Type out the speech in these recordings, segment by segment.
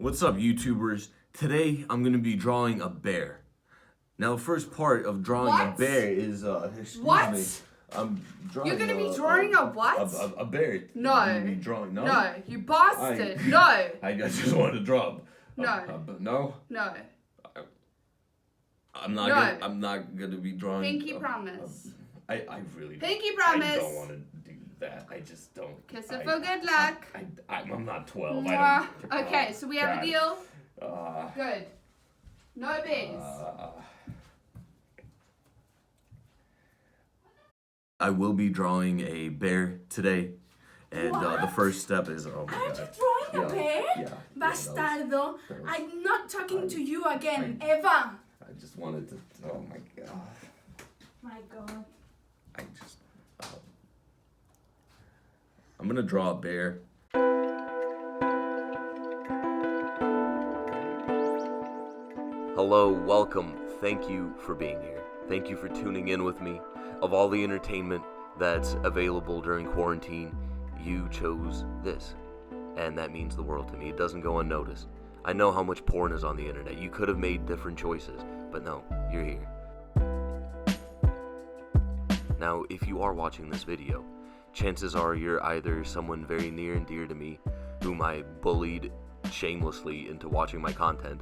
What's up, YouTubers? Today I'm gonna be drawing a bear. Now, the first part of drawing a What? bear is excuse What? me. I'm drawing. You're gonna be drawing a what? A bear. No. I'm gonna be drawing. No. No, you bastard. No. I just wanted to draw. No. No. No. I'm not. No. I'm not gonna be drawing. Pinky promise. I really. Pinky promise. I don't want to do that. I just don't. Kiss it for good luck. I'm not 12. Mwah. Okay, so we have God. a deal. Uh, Good. No bears. I will be drawing a bear today, and the first step is Are you God. drawing a bear? Yeah. Bastardo. that was- I'm not talking to you again, ever. I just wanted to. Oh my God. My God. I just. I'm gonna draw a bear. Hello, welcome. Thank you for being here. Thank you for tuning in with me. Of all the entertainment that's available during quarantine, you chose this. And that means the world to me. It doesn't go unnoticed. I know how much porn is on the internet. You could have made different choices, but no, you're here. Now, if you are watching this video, chances are you're either someone very near and dear to me, whom I bullied shamelessly into watching my content,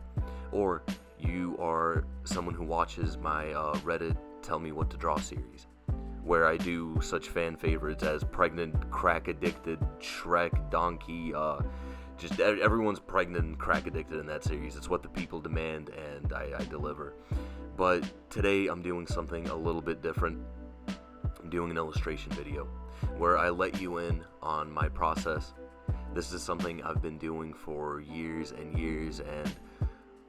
or you are someone who watches my Reddit Tell Me What to Draw series, where I do such fan favorites as pregnant, crack-addicted, Shrek, Donkey, just everyone's pregnant and crack-addicted in that series. It's what the people demand, and I deliver. But today I'm doing something a little bit different. I'm doing an illustration video where I let you in on my process. This is something I've been doing for years and years, and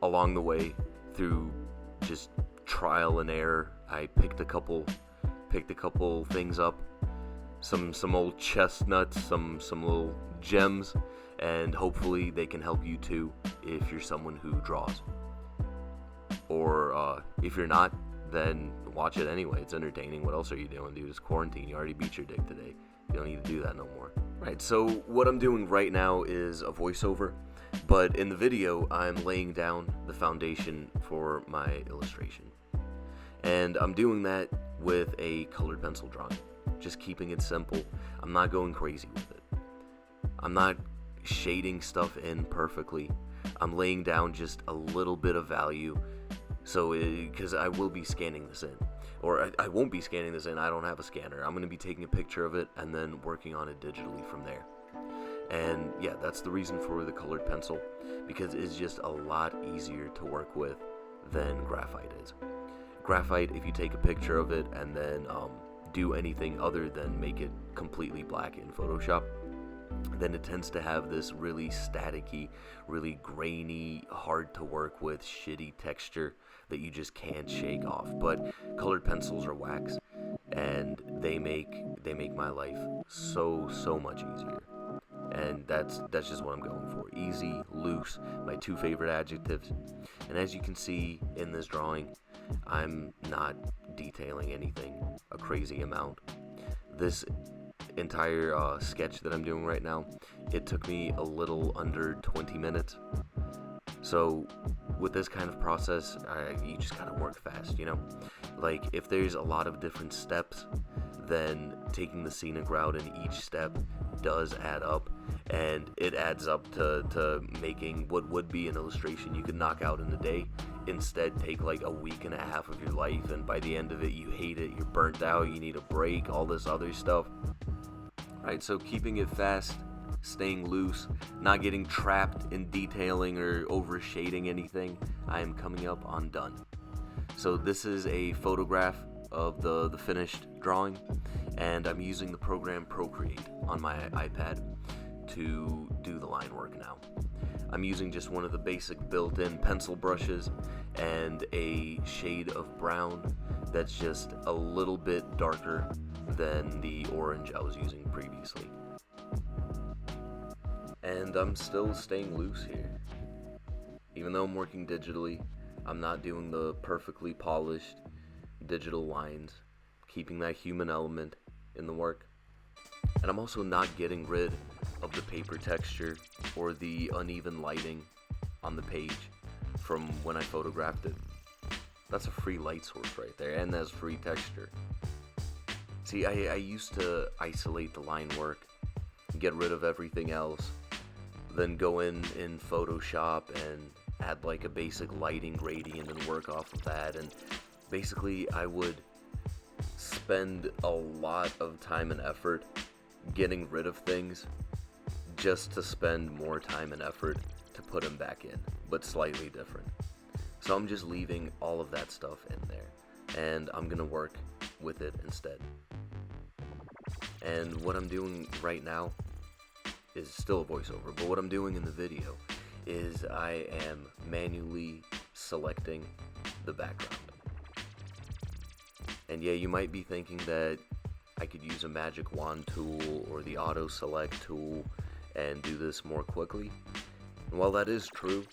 along the way, through just trial and error, I picked a couple things up, some old chestnuts, some little gems, and hopefully they can help you too if you're someone who draws. Or if you're not, then watch it anyway. It's entertaining. What else are you doing, dude? It's quarantine. You already beat your dick today. You don't need to do that no more. Right, so what I'm doing right now is a voiceover, but in the video, I'm laying down the foundation for my illustration. And I'm doing that with a colored pencil drawing, just keeping it simple. I'm not going crazy with it. I'm not shading stuff in perfectly. I'm laying down just a little bit of value, so because I will be scanning this in. Or I won't be scanning this in, I don't have a scanner. I'm going to be taking a picture of it and then working on it digitally from there. And yeah, that's the reason for the colored pencil, because it's just a lot easier to work with than graphite is. Graphite, if you take a picture of it and then do anything other than make it completely black in Photoshop, then it tends to have this really staticky, really grainy, hard to work with, shitty texture that you just can't shake off. But colored pencils are wax, and they make my life so much easier. And that's just what I'm going for. Easy, loose, my two favorite adjectives. And as you can see in this drawing, I'm not detailing anything a crazy amount. This entire sketch that I'm doing right now, it took me a little under 20 minutes. So with this kind of process, you just gotta work fast, you know? Like, if there's a lot of different steps, then taking the scenic route in each step does add up, and it adds up to making what would be an illustration you could knock out in a day, instead take like a week and a half of your life, and by the end of it you hate it, you're burnt out, you need a break, all this other stuff. Right, so keeping it fast, staying loose, not getting trapped in detailing or over shading anything, I am coming up on done. So this is a photograph of the finished drawing, and I'm using the program Procreate on my iPad to do the line work now. I'm using just one of the basic built-in pencil brushes and a shade of brown that's just a little bit darker than the orange I was using previously. And I'm still staying loose here. Even though I'm working digitally, I'm not doing the perfectly polished digital lines, keeping that human element in the work. And I'm also not getting rid of the paper texture or the uneven lighting on the page from when I photographed it. That's a free light source right there, and that's free texture. See, I used to isolate the line work, get rid of everything else, then go in Photoshop and add like a basic lighting gradient and work off of that. And basically I would spend a lot of time and effort getting rid of things just to spend more time and effort to put them back in, but slightly different. So I'm just leaving all of that stuff in there, and I'm gonna work with it instead. And what I'm doing right now is still a voiceover, but what I'm doing in the video is I am manually selecting the background. And yeah, you might be thinking that I could use a magic wand tool or the auto select tool and do this more quickly. And while that is true,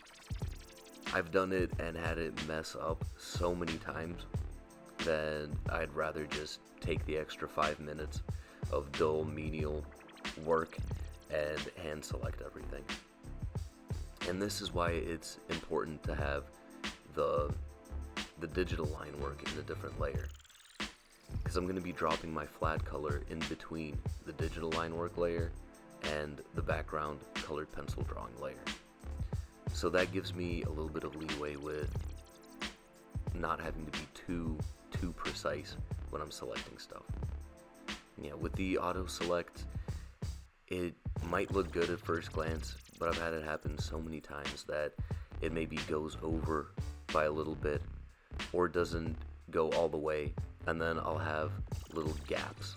I've done it and had it mess up so many times that I'd rather just take the extra 5 minutes of dull menial work and hand select everything. And this is why it's important to have the digital line work in a different layer, because I'm going to be dropping my flat color in between the digital line work layer and the background colored pencil drawing layer. So that gives me a little bit of leeway with not having to be too precise when I'm selecting stuff. Yeah, with the auto select, it might look good at first glance, but I've had it happen so many times that it maybe goes over by a little bit or doesn't go all the way, and then I'll have little gaps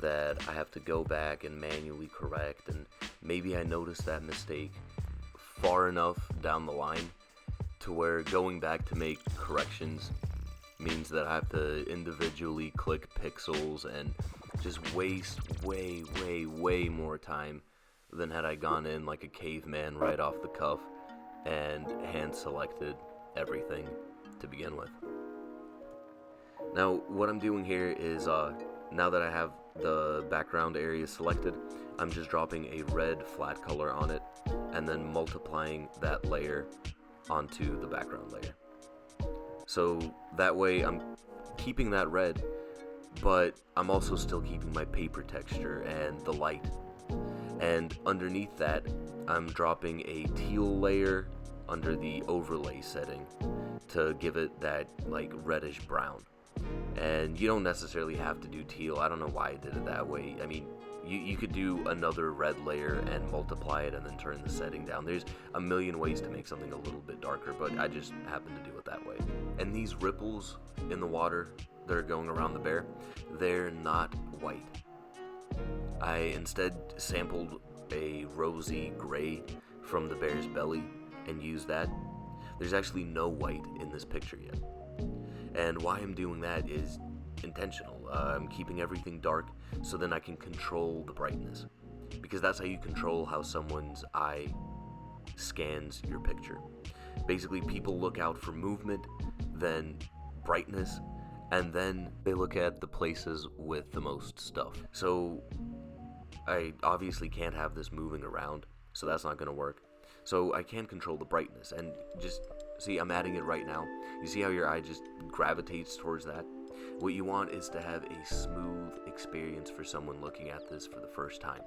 that I have to go back and manually correct, and maybe I noticed that mistake far enough down the line to where going back to make corrections means that I have to individually click pixels and just waste way more time than had I gone in like a caveman right off the cuff and hand selected everything to begin with. Now what I'm doing here is now that I have the background area selected, I'm just dropping a red flat color on it and then multiplying that layer onto the background layer. So that way I'm keeping that red, but I'm also still keeping my paper texture and the light. And underneath that, I'm dropping a teal layer under the overlay setting to give it that like reddish brown. And you don't necessarily have to do teal. I don't know why I did it that way. I mean, you could do another red layer and multiply it and then turn the setting down. There's a million ways to make something a little bit darker, but I just happen to do it that way. And these ripples in the water that are going around the bear, they're not white. I instead sampled a rosy gray from the bear's belly and used that. There's actually no white in this picture yet. And why I'm doing that is intentional. I'm keeping everything dark so then I can control the brightness, because that's how you control how someone's eye scans your picture. Basically, people look out for movement, then brightness, and then they look at the places with the most stuff. So I obviously can't have this moving around, so that's not going to work. So I can control the brightness, and just see, I'm adding it right now. You see how your eye just gravitates towards that? What you want is to have a smooth experience for someone looking at this for the first time.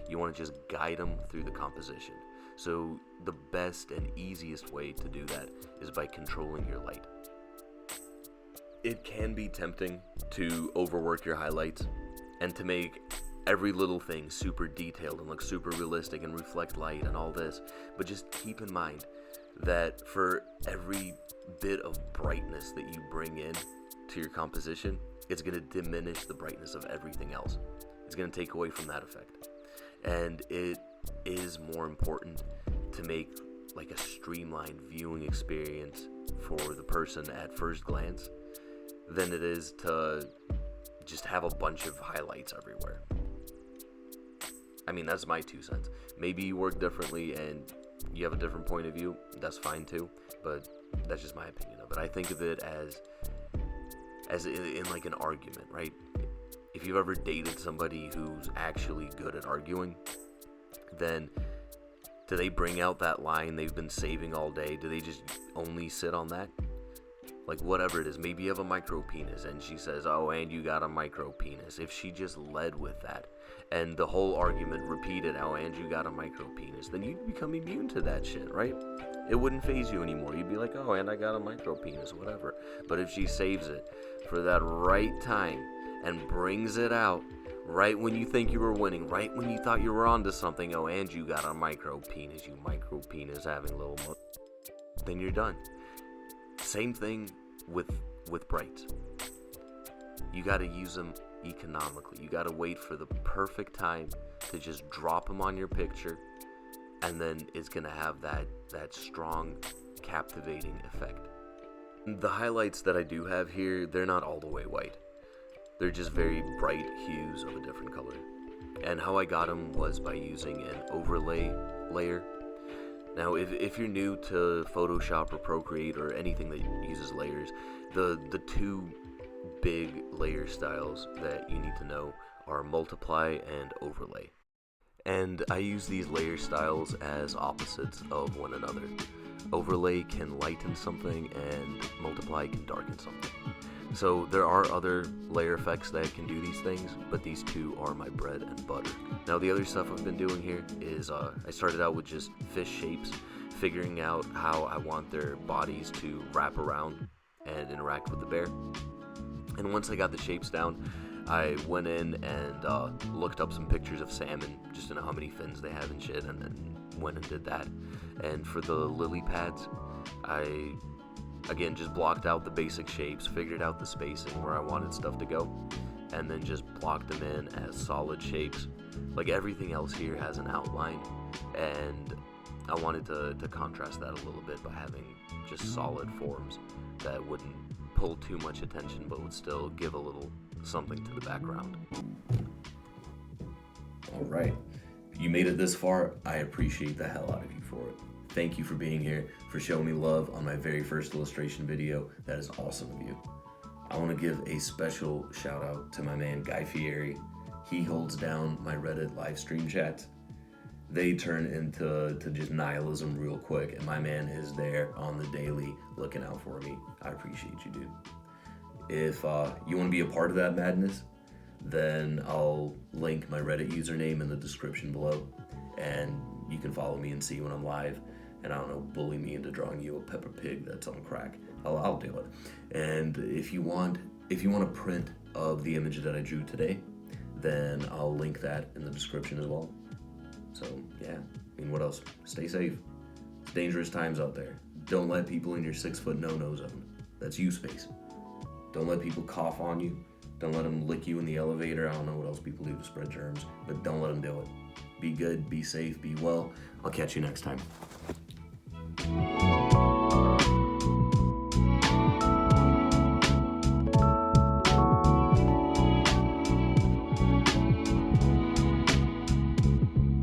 You want to just guide them through the composition. So the best and easiest way to do that is by controlling your light. It can be tempting to overwork your highlights and to make every little thing super detailed and look super realistic and reflect light and all this, but just keep in mind that for every bit of brightness that you bring in to your composition, it's going to diminish the brightness of everything else. It's going to take away from that effect. And it is more important to make like a streamlined viewing experience for the person at first glance than it is to just have a bunch of highlights everywhere. I mean, that's my 2 cents. Maybe you work differently and you have a different point of view. That's fine too, but that's just my opinion of it. I think of it as in like an argument, right? If you've ever dated somebody who's actually good at arguing, then Do they bring out that line they've been saving all day? Do they just only sit on that? Like, whatever it is, maybe you have a micro penis and she says, oh, and you got a micro penis. If she just led with that and the whole argument repeated, oh, and you got a micro penis, then you'd become immune to that shit, right? It wouldn't phase you anymore. You'd be like, oh, and I got a micro penis, whatever. But if she saves it for that right time and brings it out right when you think you were winning, right when you thought you were onto something, oh, and you got a micro penis, you micro penis having little then you're done. Same thing with brights. You got to use them economically. You got to wait for the perfect time to just drop them on your picture, and then it's going to have that strong, captivating effect. The highlights that I do have here, they're not all the way white. They're just very bright hues of a different color. And how I got them was by using an overlay layer. Now, if you're new to Photoshop or Procreate or anything that uses layers, the two big layer styles that you need to know are multiply and overlay. And I use these layer styles as opposites of one another. Overlay can lighten something and multiply can darken something. So there are other layer effects that can do these things, but these two are my bread and butter. Now the other stuff I've been doing here is I started out with just fish shapes, figuring out how I want their bodies to wrap around and interact with the bear. And once I got the shapes down, I went in and looked up some pictures of salmon, just to know how many fins they have and shit, and then went and did that. And for the lily pads, I again just blocked out the basic shapes, figured out the spacing where I wanted stuff to go, and then just blocked them in as solid shapes. Like everything else here has an outline, and I wanted to contrast that a little bit by having just solid forms that wouldn't pull too much attention but would still give a little something to the background. Alright, you made it this far. I appreciate the hell out of you for it. Thank you for being here, for showing me love on my very first illustration video. That is awesome of you. I want to give a special shout out to my man Guy Fieri. He holds down my Reddit live stream chats. They turn into just nihilism real quick, and my man is there on the daily looking out for me. I appreciate you, dude. If you want to be a part of that madness, then I'll link my Reddit username in the description below, and you can follow me and see when I'm live. And I don't know, bully me into drawing you a Peppa Pig that's on crack. I'll do it. And if you want a print of the image that I drew today, then I'll link that in the description as well. So yeah, I mean, what else? Stay safe. It's dangerous times out there. Don't let people in your 6-foot no-no zone. That's you space. Don't let people cough on you. Don't let them lick you in the elevator. I don't know what else people do to spread germs, but don't let them do it. Be good, be safe, be well. I'll catch you next time.